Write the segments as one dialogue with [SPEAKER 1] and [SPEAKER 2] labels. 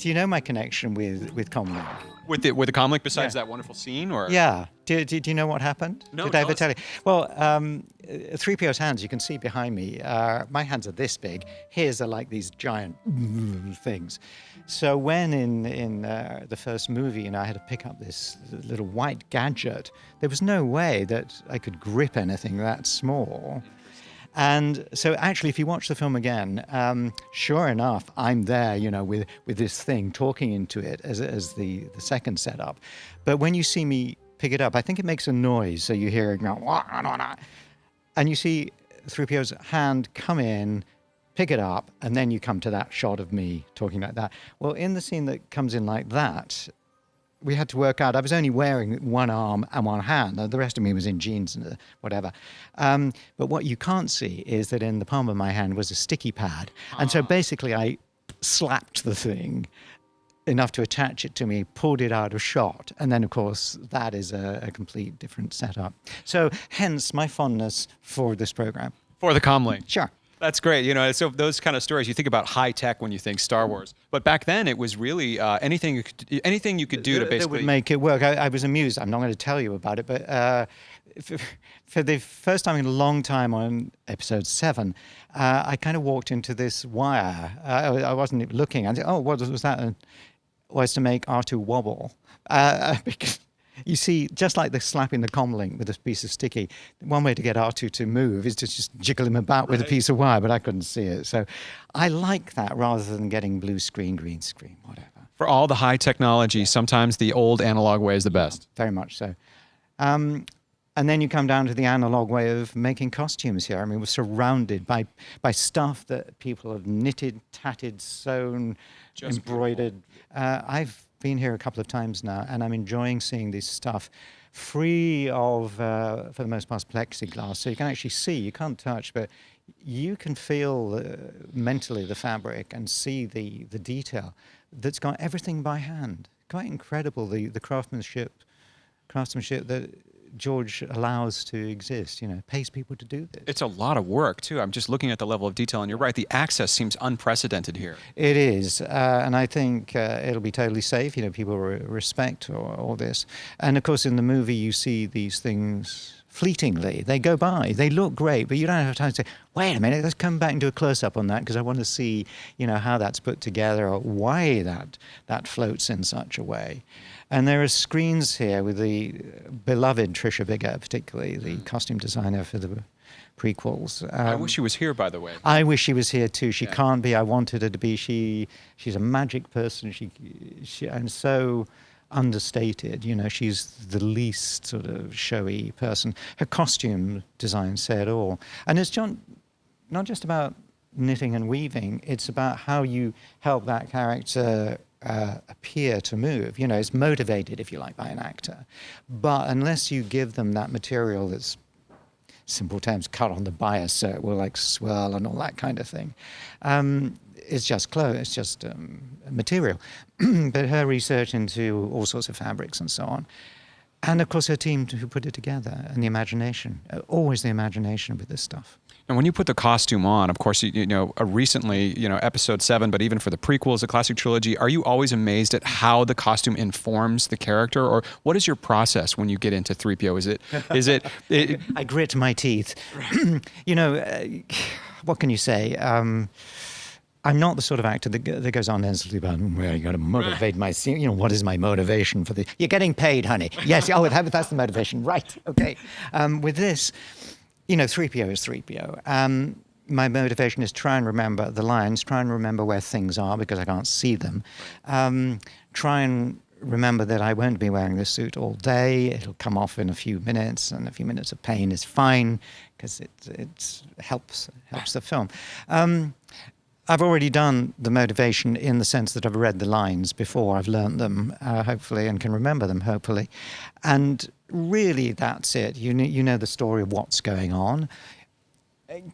[SPEAKER 1] Do you know my connection with Comlink?
[SPEAKER 2] With the Comlink, besides that wonderful scene, or
[SPEAKER 1] Yeah. Do you know what happened?
[SPEAKER 2] No,
[SPEAKER 1] Did I ever
[SPEAKER 2] tell
[SPEAKER 1] tell you? Well, 3PO's hands, you can see behind me. My hands are this big. His are like these giant things. So when in the first movie, I had to pick up this little white gadget, there was no way that I could grip anything that small. And so actually, if you watch the film again, sure enough, I'm there, with this thing talking into it as the second setup. But when you see me pick it up, I think it makes a noise. So you hear it go, and you see 3PO's hand come in, pick it up, and then you come to that shot of me talking like that. Well, in the scene that comes in like that, we had to work out. I was only wearing one arm and one hand. The rest of me was in jeans and whatever. But what you can't see is that in the palm of my hand was a sticky pad. And so basically I slapped the thing enough to attach it to me, pulled it out of shot. And then, of course, that is a complete different setup. So hence my fondness for this program.
[SPEAKER 2] for the Comlink?
[SPEAKER 1] Sure.
[SPEAKER 2] That's great. So those kind of stories, you think about high tech when you think Star Wars, but back then it was really anything you could do to basically
[SPEAKER 1] that would make it work. I was amused. I'm not going to tell you about it, but for the first time in a long time on episode 7, I kind of walked into this wire. I wasn't looking. I said, "Oh, what was that?" And it was to make R2 wobble because. You see, just like the slapping the comlink with a piece of sticky, one way to get R2 to move is to just jiggle him about with a piece of wire, but I couldn't see it. So I like that rather than getting blue screen, green screen, whatever.
[SPEAKER 2] For all the high technology, sometimes the old analog way is the best.
[SPEAKER 1] Very much so. And then you come down to the analog way of making costumes here. I mean, we're surrounded by stuff that people have knitted, tatted, sewn, just embroidered. I've been here a couple of times now, and I'm enjoying seeing this stuff free of, for the most part, plexiglass. So you can actually see, you can't touch, but you can feel mentally the fabric and see the detail that's got everything by hand. Quite incredible, the craftsmanship that George allows to exist, pays people to do this.
[SPEAKER 2] It's a lot of work, too. I'm just looking at the level of detail, and you're right, the access seems unprecedented here.
[SPEAKER 1] It is, and I think it'll be totally safe. People respect all this. And, of course, in the movie, you see these things fleetingly. They go by. They look great, but you don't have time to say, wait a minute, let's come back and do a close-up on that because I want to see, how that's put together or why that floats in such a way. And there are screens here with the beloved Tricia Bigger, particularly the costume designer for the prequels.
[SPEAKER 2] I wish she was here, by the way.
[SPEAKER 1] I wish she was here too. She can't be. I wanted her to be. She's a magic person. She and so understated. She's the least sort of showy person. Her costume design said all. And it's not just about knitting and weaving. It's about how you help that character appear to move. It's motivated, if you like, by an actor. But unless you give them that material that's, simple terms, cut on the bias so it will swirl and all that kind of thing, it's just clothes, it's just material. But her research into all sorts of fabrics and so on. And of course her team who put it together, and the imagination, always the imagination with this stuff.
[SPEAKER 2] And when you put the costume on, of course, recently, episode 7, but even for the prequels, the classic trilogy, are you always amazed at how the costume informs the character? Or what is your process when you get into 3PO? Is it
[SPEAKER 1] I grit my teeth. What can you say? I'm not the sort of actor that goes on endlessly about, well, you got to motivate my scene. What is my motivation for the? You're getting paid, honey. Yes. Oh, that's the motivation. Right. Okay. With this, 3PO is 3PO. My motivation is try and remember the lines, try and remember where things are because I can't see them. Try and remember that I won't be wearing this suit all day. It'll come off in a few minutes, and a few minutes of pain is fine because it helps the film. I've already done the motivation in the sense that I've read the lines before. I've learnt them, hopefully, and can remember them, hopefully. And really, that's it. You know the story of what's going on.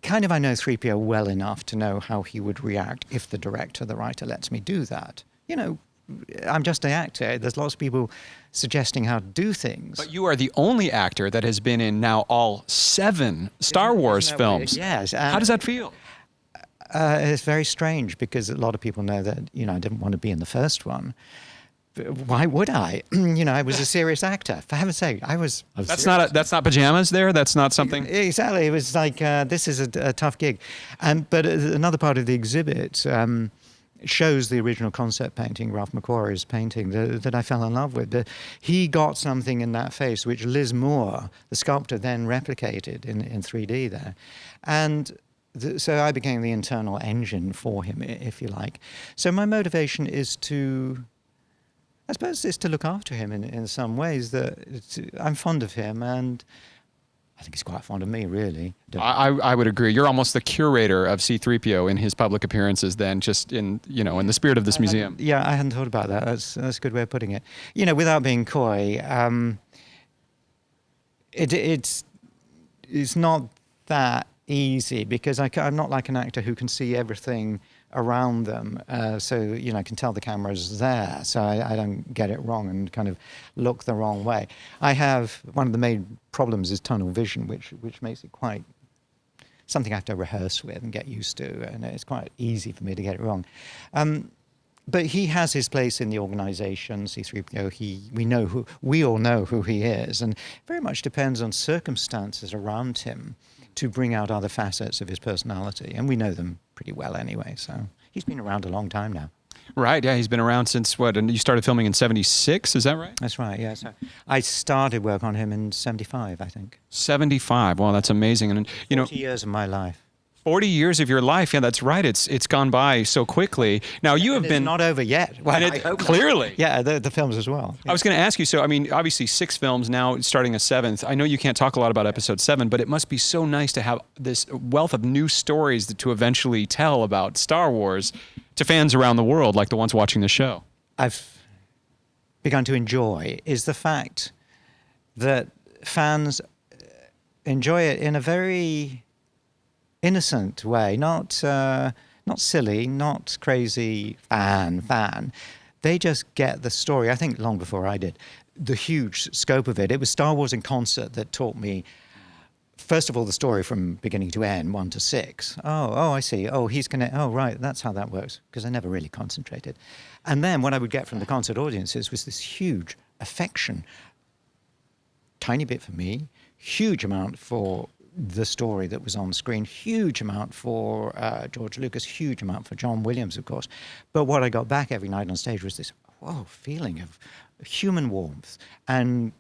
[SPEAKER 1] Kind of I know 3PO well enough to know how he would react if the director, the writer, lets me do that. I'm just an actor. There's lots of people suggesting how to do things.
[SPEAKER 2] But you are the only actor that has been in now all 7 Star Wars films.
[SPEAKER 1] Yes.
[SPEAKER 2] How does that feel?
[SPEAKER 1] It's very strange because a lot of people know that, I didn't want to be in the first one. Why would I? I was a serious actor. For heaven's sake, I was
[SPEAKER 2] That's
[SPEAKER 1] serious.
[SPEAKER 2] not pajamas there. That's not something.
[SPEAKER 1] Exactly. It was like, this is a tough gig. But another part of the exhibit shows the original concept painting, Ralph McQuarrie's painting, that I fell in love with. He got something in that face which Liz Moore, the sculptor, then replicated in 3D there. And so I became the internal engine for him, if you like. So my motivation is I suppose it's to look after him in some ways. I'm fond of him, and I think he's quite fond of me, really.
[SPEAKER 2] I would agree. You're almost the curator of C-3PO in his public appearances then, just in the spirit of this museum.
[SPEAKER 1] Yeah, I hadn't thought about that. That's a good way of putting it. Without being coy, it's not that easy because I'm not like an actor who can see everything around them. So, I can tell the camera's there, so I don't get it wrong and kind of look the wrong way. One of the main problems is tunnel vision, which makes it quite something I have to rehearse with and get used to, and it's quite easy for me to get it wrong. But he has his place in the organization, C-3PO. We all know who he is, and very much depends on circumstances around him to bring out other facets of his personality. And we know them pretty well anyway, so he's been around a long time now.
[SPEAKER 2] Right, yeah, he's been around since what? And you started filming in 76, is that right?
[SPEAKER 1] That's right, yeah. So I started work on him in 75, I think.
[SPEAKER 2] 75, wow, that's amazing. And
[SPEAKER 1] 40 years of my life.
[SPEAKER 2] 40 years of your life, yeah, that's right. It's gone by so quickly. Now you have been
[SPEAKER 1] not over yet. Well,
[SPEAKER 2] and
[SPEAKER 1] I hope
[SPEAKER 2] clearly.
[SPEAKER 1] Not. Yeah, the films as well. Yeah.
[SPEAKER 2] I was going to ask you. So, I mean, obviously 6 films now, starting a 7th. I know you can't talk a lot about Episode 7, but it must be so nice to have this wealth of new stories to eventually tell about Star Wars to fans around the world, like the ones watching the show.
[SPEAKER 1] I've begun to enjoy is the fact that fans enjoy it in a very innocent way, not silly, not crazy fan. They just get the story. I think long before I did, the huge scope of it. It was Star Wars in concert that taught me, first of all, the story from beginning to end, 1 to 6. Oh, I see. Oh, right, that's how that works, because I never really concentrated. And then what I would get from the concert audiences was this huge affection. Tiny bit for me, huge amount for the story that was on screen, huge amount for George Lucas, huge amount for John Williams, of course. But what I got back every night on stage was this feeling of human warmth and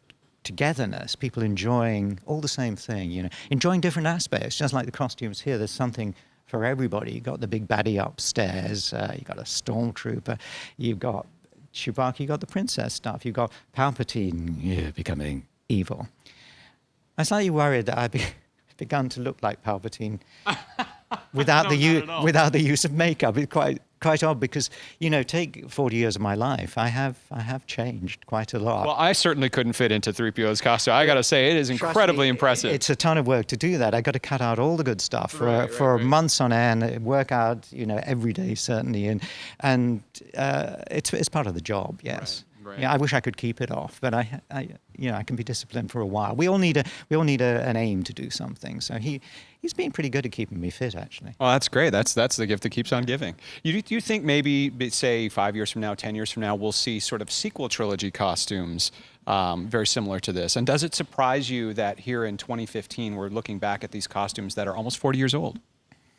[SPEAKER 1] togetherness, people enjoying all the same thing, enjoying different aspects, just like the costumes here. There's something for everybody. You've got the big baddie upstairs, you've got a stormtrooper, you've got Chewbacca, you've got the princess stuff, you've got Palpatine becoming evil. I was slightly worried that I'd begun to look like Palpatine without the use of makeup. It's quite odd because take 40 years of my life. I have changed quite a lot.
[SPEAKER 2] Well, I certainly couldn't fit into 3PO's costume. I got to say, it is incredibly impressive.
[SPEAKER 1] It's a ton of work to do that. I got to cut out all the good stuff for months on end, work out every day certainly, and it's part of the job. Yes. Right. Yeah, I wish I could keep it off, but I can be disciplined for a while. We all need an aim to do something. So he's been pretty good at keeping me fit, actually.
[SPEAKER 2] Oh, that's great. That's the gift that keeps on giving. Do you think maybe, say, 5 years from now, 10 years from now, we'll see sort of sequel trilogy costumes very similar to this? And does it surprise you that here in 2015 we're looking back at these costumes that are almost 40 years old?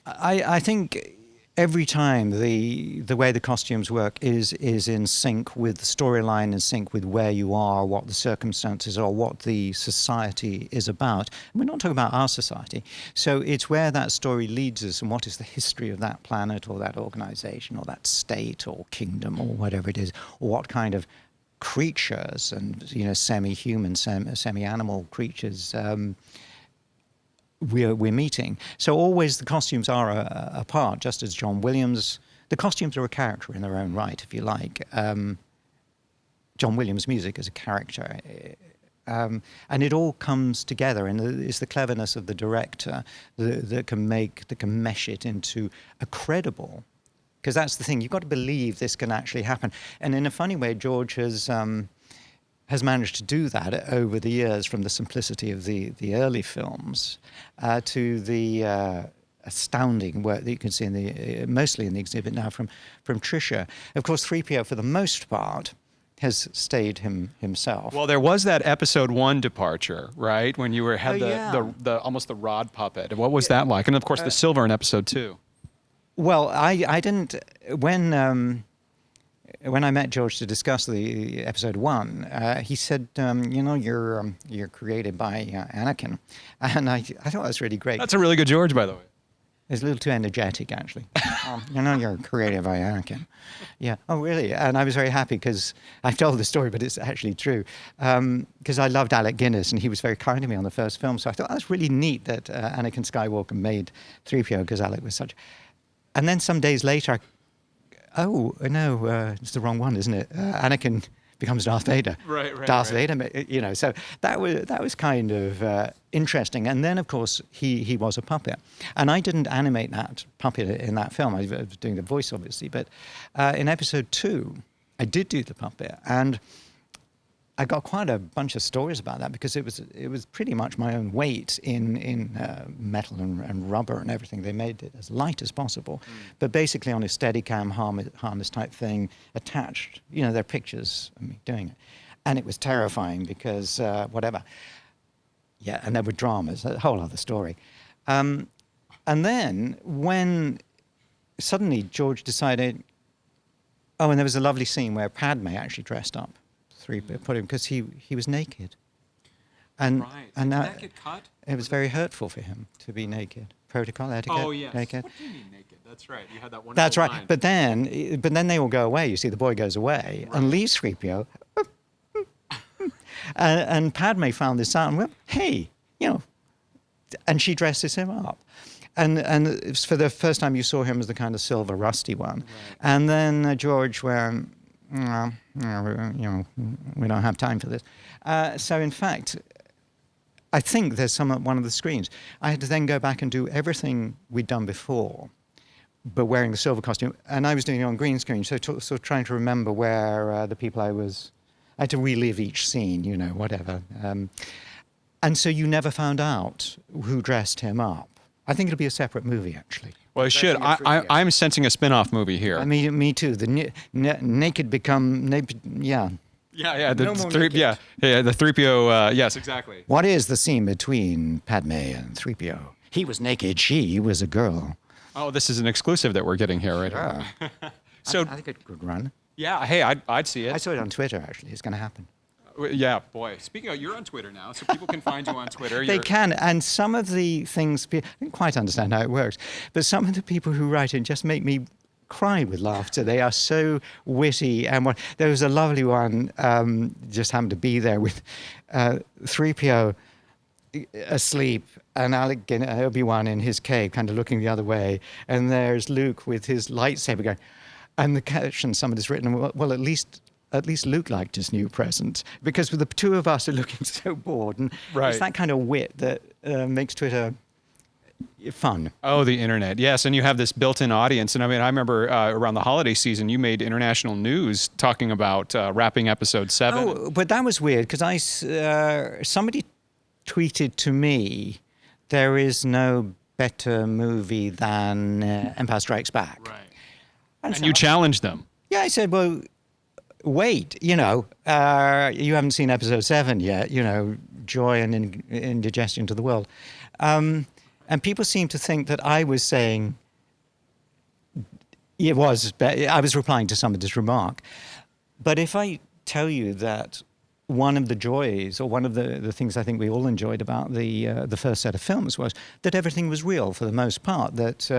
[SPEAKER 1] I think every time the way the costumes work is in sync with the storyline, in sync with where you are, what the circumstances are, what the society is about. And we're not talking about our society. So it's where that story leads us and what is the history of that planet or that organization or that state or kingdom or whatever it is, or what kind of creatures and semi-human, semi-animal creatures we're meeting. So always the costumes are a part, just as John Williams. The costumes are a character in their own right, if you like. John Williams' music is a character. And it all comes together, and it's the cleverness of the director that can mesh it into a credible. Because that's the thing, you've got to believe this can actually happen. And in a funny way, George has managed to do that over the years, from the simplicity of the early films to the astounding work that you can see in the mostly in the exhibit now from Tricia. Of course, 3PO for the most part has stayed himself.
[SPEAKER 2] Well, there was that episode 1 departure, right? When you had the almost the rod puppet. What was that like? And of course, the silver in episode 2.
[SPEAKER 1] Well, I didn't when I met George to discuss the episode 1, he said, you're created by Anakin, and I thought that was really great.
[SPEAKER 2] That's a really good George, by the way.
[SPEAKER 1] It's a little too energetic, actually. You're created by Anakin. Yeah. Oh, really? And I was very happy because I've told the story, but it's actually true. Because I loved Alec Guinness, and he was very kind to me on the first film. So I thought that's really neat that Anakin Skywalker made 3PO because Alec was such. And then some days later, it's the wrong one, isn't it? Anakin becomes Darth Vader.
[SPEAKER 2] Right.
[SPEAKER 1] Darth Vader, so that was kind of interesting. And then, of course, he was a puppet. And I didn't animate that puppet in that film. I was doing the voice, obviously. But in episode 2, I did do the puppet. And I got quite a bunch of stories about that because it was pretty much my own weight in metal and rubber and everything. They made it as light as possible, but basically on a Steadicam harness type thing attached. There are pictures of me doing it, and it was terrifying because whatever. Yeah, and there were dramas, a whole other story. And then when suddenly George decided, and there was a lovely scene where Padme actually dressed up. 3PO put him because he was naked, and
[SPEAKER 2] Did that get cut?
[SPEAKER 1] It was very hurtful for him to be naked. Protocol etiquette.
[SPEAKER 2] Oh yes.
[SPEAKER 1] Naked.
[SPEAKER 2] What do you mean naked? That's right. You had that one.
[SPEAKER 1] That's right.
[SPEAKER 2] line.
[SPEAKER 1] But then they all go away. You see, the boy goes away and leaves 3PO, and Padme found this out and went, "Hey, and she dresses him up." And it's for the first time you saw him as the kind of silver rusty one, right. And then George went. We don't have time for this. So in fact, I think there's some at one of the screens. I had to then go back and do everything we'd done before, but wearing the silver costume. And I was doing it on green screen, so trying to remember where the people I had to relive each scene, whatever. And so you never found out who dressed him up. I think it'll be a separate movie, actually.
[SPEAKER 2] Well, it should. I'm sensing a spin-off movie here.
[SPEAKER 1] I mean, me too. The naked become naked. Yeah.
[SPEAKER 2] Yeah.
[SPEAKER 1] No more naked.
[SPEAKER 2] The 3PO. Yes, exactly.
[SPEAKER 1] What is the scene between Padme and 3PO? He was naked. She was a girl.
[SPEAKER 2] Oh, this is an exclusive that we're getting here, right?
[SPEAKER 1] Yeah.
[SPEAKER 2] So
[SPEAKER 1] I think it could run.
[SPEAKER 2] Yeah. Hey, I'd see it.
[SPEAKER 1] I saw it on Twitter. Actually, it's going to happen.
[SPEAKER 2] Yeah, boy. Speaking of, you're on Twitter now, so people can find you on Twitter.
[SPEAKER 1] They can, and some of the things, I don't quite understand how it works, but some of the people who write it just make me cry with laughter. They are so witty. And there was a lovely one, just happened to be there with 3PO asleep and Obi-Wan in his cave, kind of looking the other way, and there's Luke with his lightsaber going, and the caption, somebody's written, well, at least Luke liked his new present, because the two of us are looking so bored. And it's that kind of wit that makes Twitter fun.
[SPEAKER 2] Oh, the internet. Yes, and you have this built-in audience. And I mean, I remember around the holiday season, you made international news talking about wrapping episode 7.
[SPEAKER 1] Oh, but that was weird, because somebody tweeted to me, there is no better movie than Empire Strikes Back.
[SPEAKER 2] Right.
[SPEAKER 1] And
[SPEAKER 2] you challenged them.
[SPEAKER 1] Yeah, I said, well, wait, you haven't seen episode 7 yet, joy and indigestion to the world. And people seem to think that I was saying, I was replying to somebody's remark. But if I tell you that one of the joys, or one of the things I think we all enjoyed about the first set of films, was that everything was real for the most part. That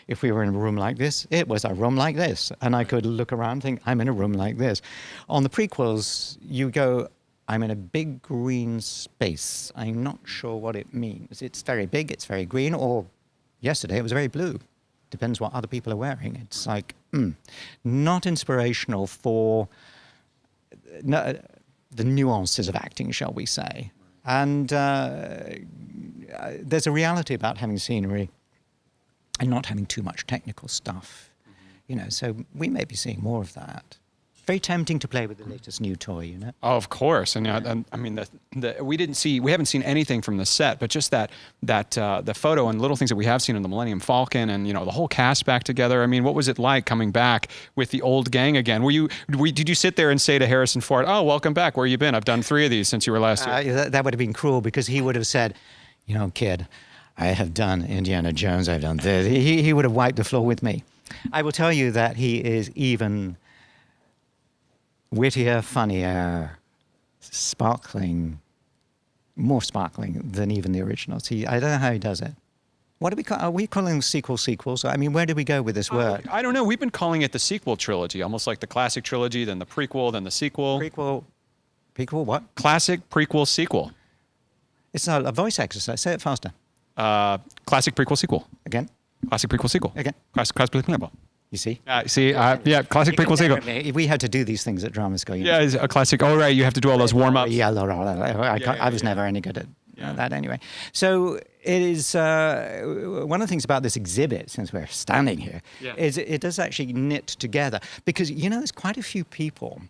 [SPEAKER 1] if we were in a room like this, it was a room like this, and I could look around and think, I'm in a room like this. On the prequels, you go, I'm in a big green space. I'm not sure what it means. It's very big, it's very green, or yesterday it was very blue. Depends what other people are wearing. It's like, not inspirational for the nuances of acting, shall we say. And there's a reality about having scenery and not having too much technical stuff. So we may be seeing more of that. Very tempting to play with the latest new toy, you know?
[SPEAKER 2] Oh, of course, and I mean, we haven't seen anything from the set, but just the photo and little things that we have seen in the Millennium Falcon, and the whole cast back together. I mean, what was it like coming back with the old gang again? Did you sit there and say to Harrison Ford, "Oh, welcome back. Where you been? I've done 3 of these since you were last year."
[SPEAKER 1] That would have been cruel, because he would have said, kid, I have done Indiana Jones. I've done this. He would have wiped the floor with me. I will tell you that he is even wittier, funnier, more sparkling than even the originals. I don't know how he does it. What do we call? Are we calling them sequels? I mean, where do we go with this word?
[SPEAKER 2] I don't know. We've been calling it the sequel trilogy, almost like the classic trilogy, then the prequel, then the sequel.
[SPEAKER 1] Prequel what?
[SPEAKER 2] Classic, prequel, sequel.
[SPEAKER 1] It's not a voice exercise. Say it faster.
[SPEAKER 2] Classic, prequel, sequel.
[SPEAKER 1] Again?
[SPEAKER 2] Classic, prequel, sequel.
[SPEAKER 1] Again?
[SPEAKER 2] Classic, prequel, sequel.
[SPEAKER 1] You see?
[SPEAKER 2] Yeah, classic, prequel, sequel.
[SPEAKER 1] We had to do these things at drama school.
[SPEAKER 2] Yeah, it's a classic. Oh, right, you have to do all those warm-ups.
[SPEAKER 1] Yeah, I was never any good at that anyway. So it is, one of the things about this exhibit, since we're standing here, is it does actually knit together. Because, there's quite a few people,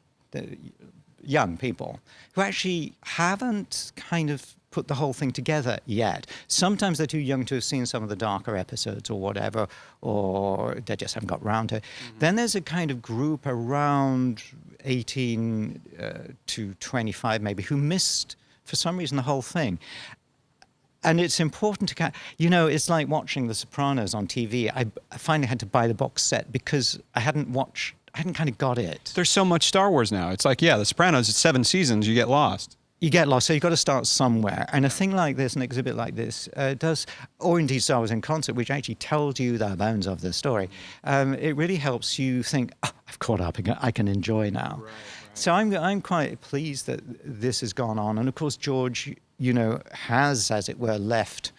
[SPEAKER 1] young people, who actually haven't kind of put the whole thing together yet. Sometimes they're too young to have seen some of the darker episodes or whatever, or they just haven't got round to it. Mm-hmm. Then there's a kind of group around 18 to 25 maybe, who missed, for some reason, the whole thing. And it's important to, it's like watching The Sopranos on TV. I finally had to buy the box set because I hadn't kind of got it.
[SPEAKER 2] There's so much Star Wars now. It's like, The Sopranos, it's 7 seasons, you get lost.
[SPEAKER 1] You get lost, so you've got to start somewhere. And a thing like this, an exhibit like this, does, or indeed Star Wars in Concert, which actually tells you the bones of the story, it really helps you think, I've caught up, I can enjoy now. Right. So I'm quite pleased that this has gone on. And of course, George, has, as it were, left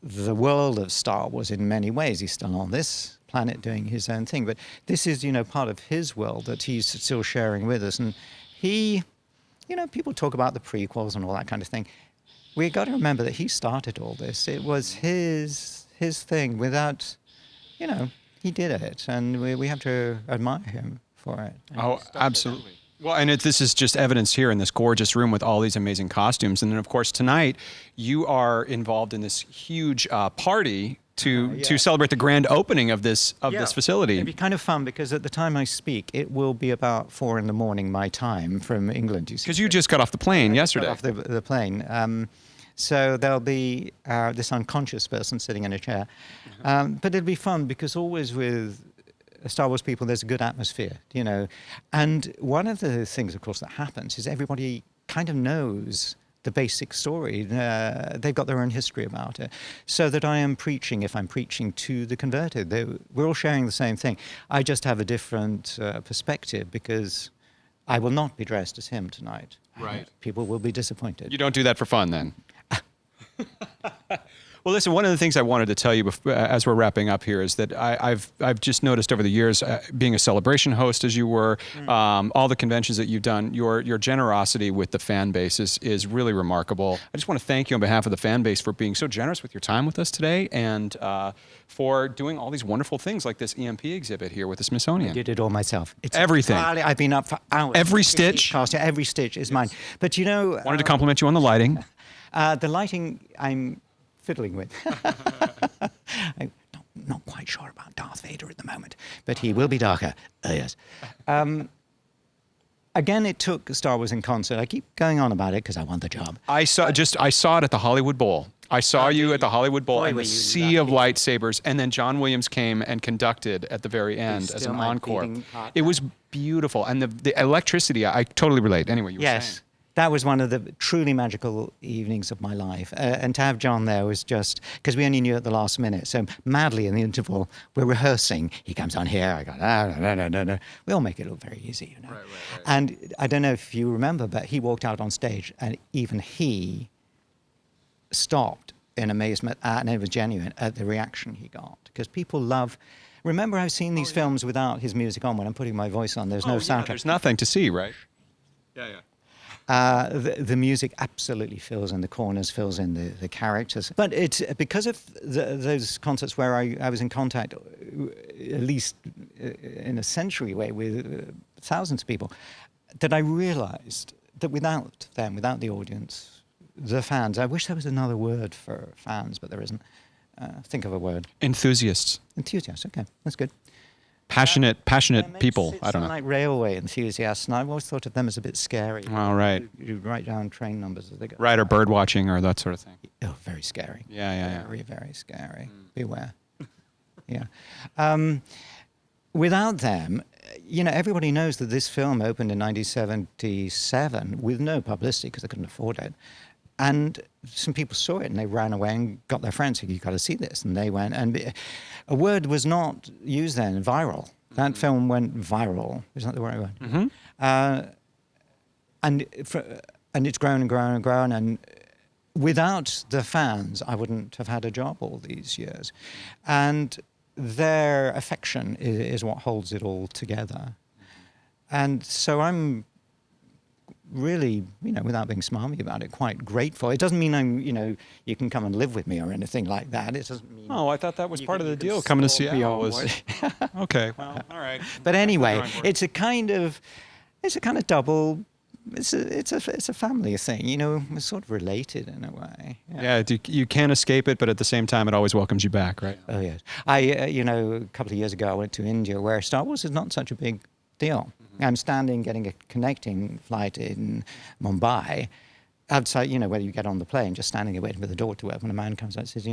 [SPEAKER 1] the world of Star Wars in many ways. He's still on this planet doing his own thing. But this is, part of his world that he's still sharing with us. And he... people talk about the prequels and all that kind of thing. We've got to remember that he started all this. It was his thing without, he did it. And we have to admire him for it.
[SPEAKER 2] Oh, absolutely. Well, and this is just evidence here in this gorgeous room with all these amazing costumes. And then, of course, tonight you are involved in this huge party to celebrate the grand opening of this facility.
[SPEAKER 1] It'd be kind of fun because at the time I speak, it will be about 4 a.m. my time from England.
[SPEAKER 2] Because you just got off the plane yesterday.
[SPEAKER 1] Got off the plane. So there'll be this unconscious person sitting in a chair. But it'll be fun because always with Star Wars people, there's a good atmosphere, And one of the things, of course, that happens is everybody kind of knows the basic story. They've got their own history about it. So that if I'm preaching to the converted, we're all sharing the same thing. I just have a different perspective because I will not be dressed as him tonight.
[SPEAKER 2] Right.
[SPEAKER 1] People will be disappointed.
[SPEAKER 2] You don't do that for fun then? Well, listen, one of the things I wanted to tell you as we're wrapping up here is that I've just noticed over the years, being a celebration host as you were, all the conventions that you've done, your generosity with the fan base is really remarkable. I just want to thank you on behalf of the fan base for being so generous with your time with us today and for doing all these wonderful things like this EMP exhibit here with the Smithsonian.
[SPEAKER 1] I did it all myself. It's
[SPEAKER 2] everything.
[SPEAKER 1] I've been up for hours.
[SPEAKER 2] Every stitch?
[SPEAKER 1] Every stitch is mine. But
[SPEAKER 2] wanted to compliment you on the lighting.
[SPEAKER 1] The lighting, I'm fiddling with. I'm not quite sure about Darth Vader at the moment, but he will be darker. Yes. Again, it took Star Wars in Concert. I keep going on about it because I want the job.
[SPEAKER 2] I saw it at the Hollywood Bowl. I saw you at the Hollywood Bowl and the sea of lightsabers, and then John Williams came and conducted at the very end as an encore. It was beautiful, and the electricity. I totally relate. Anyway, you were saying.
[SPEAKER 1] That was one of the truly magical evenings of my life. And to have John there was just, because we only knew at the last minute. So madly in the interval, we're rehearsing. He comes on here. I go, no. We all make it look very easy, Right. And I don't know if you remember, but he walked out on stage and even he stopped in amazement, and it was genuine, at the reaction he got. Because people love... Remember, I've seen these films without his music on. When I'm putting my voice on, there's no soundtrack.
[SPEAKER 2] There's nothing to see, right? Yeah.
[SPEAKER 1] The music absolutely fills in the corners, fills in the characters. But it's because of those concerts where I was in contact, at least in a century way, with thousands of people, that I realized that without them, without the audience, the fans, I wish there was another word for fans, but there isn't. Think of a word.
[SPEAKER 2] Enthusiasts.
[SPEAKER 1] Enthusiasts, okay, that's good.
[SPEAKER 2] Passionate people. I don't know.
[SPEAKER 1] Like railway enthusiasts, and I've always thought of them as a bit scary.
[SPEAKER 2] Oh, right.
[SPEAKER 1] You write down train numbers as they go.
[SPEAKER 2] Right, or bird watching or that sort of thing.
[SPEAKER 1] Oh, very scary.
[SPEAKER 2] Yeah.
[SPEAKER 1] Very, very scary. Beware. Yeah. Without them, everybody knows that this film opened in 1977 with no publicity because they couldn't afford it. And some people saw it and they ran away and got their friends, you've got to see this. And they went, and a word was not used then, viral. That film went viral. Is that the right word?
[SPEAKER 2] Mm-hmm.
[SPEAKER 1] And it's grown and grown and grown. And without the fans, I wouldn't have had a job all these years. And their affection is what holds it all together. And so I'm really, without being smarmy about it, quite grateful. It doesn't mean I'm, you can come and live with me or anything like that. It doesn't mean...
[SPEAKER 2] Oh, I thought that was part of the deal, coming to Seattle. Okay, well, all right.
[SPEAKER 1] But anyway, it's a kind of double... It's a family thing, we're sort of related in a way.
[SPEAKER 2] Yeah, you can't escape it, but at the same time, it always welcomes you back, right?
[SPEAKER 1] Oh, yes. A couple of years ago, I went to India, where Star Wars is not such a big deal. I'm getting a connecting flight in Mumbai, outside, whether you get on the plane, just standing there waiting for the door to open. A man comes out and says,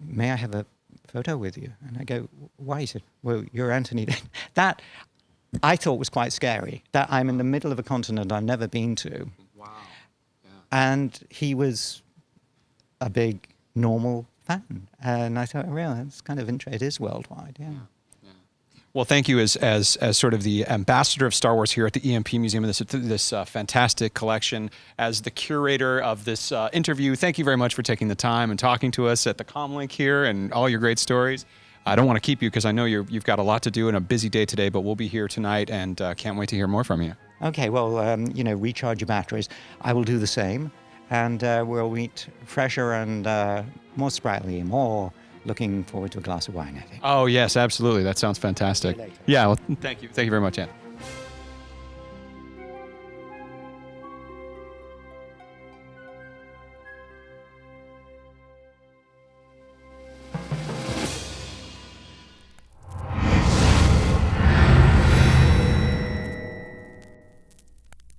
[SPEAKER 1] may I have a photo with you? And I go, why? He said, well, you're Anthony. That I thought was quite scary, that I'm in the middle of a continent I've never been to.
[SPEAKER 2] Wow. Yeah.
[SPEAKER 1] And he was a big, normal fan. And I thought, really, that's kind of interesting. It is worldwide, yeah.
[SPEAKER 2] Well, thank you as sort of the ambassador of Star Wars here at the EMP Museum, this fantastic collection. As the curator of this interview, thank you very much for taking the time and talking to us at the Comlink here and all your great stories. I don't want to keep you because I know you've got a lot to do and a busy day today, but we'll be here tonight and can't wait to hear more from you.
[SPEAKER 1] Okay, well, recharge your batteries. I will do the same, and we'll meet fresher and more sprightly, more looking forward to a glass of wine, I think.
[SPEAKER 2] Oh, yes, absolutely. That sounds fantastic.
[SPEAKER 1] See you later.
[SPEAKER 2] Yeah, well, thank you. Thank you very much, Ann.